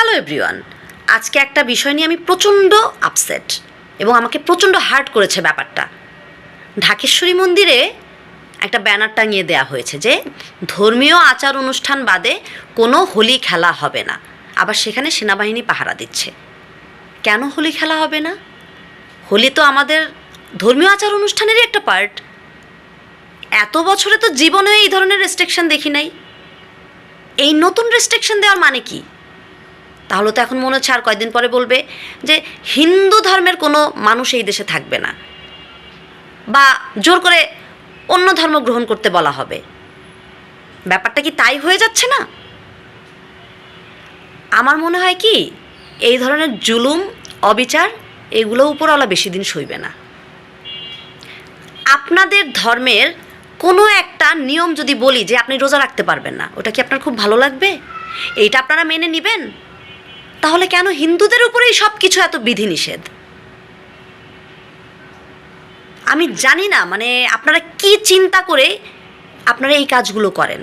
Hello everyone, আজকে একটা বিষয় নিয়ে আমি প্রচণ্ড আপসেট এবং আমাকে প্রচণ্ড হার্ট করেছে ব্যাপারটা। ঢাকেশ্বরী মন্দিরে একটা ব্যানার টাঙিয়ে দেওয়া হয়েছে যে ধর্মীয় আচার অনুষ্ঠান বাদে কোনো হোলি খেলা হবে না। আবার সেখানে সেনাবাহিনী পাহারা দিচ্ছে। কেন হোলি খেলা হবে না? হোলি তো আমাদের ধর্মীয় আচার অনুষ্ঠানেরই একটা পার্ট। এত বছরে তো জীবনেও এই ধরনের রেস্ট্রিকশন দেখি নাই। এই নতুন রেস্ট্রিকশন দেওয়ার মানে কি? তাহলে তো এখন মনে হচ্ছে আর কয়েকদিন পরে বলবে যে হিন্দু ধর্মের কোনো মানুষ এই দেশে থাকবে না, বা জোর করে অন্য ধর্ম গ্রহণ করতে বলা হবে। ব্যাপারটা কি তাই হয়ে যাচ্ছে না? আমার মনে হয় কি, এই ধরনের জুলুম অবিচার এগুলো উপরওয়ালা বেশি দিন সইবে না। আপনাদের ধর্মের কোনো একটা নিয়ম যদি বলি যে আপনি রোজা রাখতে পারবেন না, ওটা কি আপনার খুব ভালো লাগবে? এইটা আপনারা মেনে নেবেন? তাহলে কেন হিন্দুদের উপরেই সব কিছু এত বিধিনিষেধ? আমি জানি না, মানে আপনারা কি চিন্তা করে আপনারা এই কাজগুলো করেন।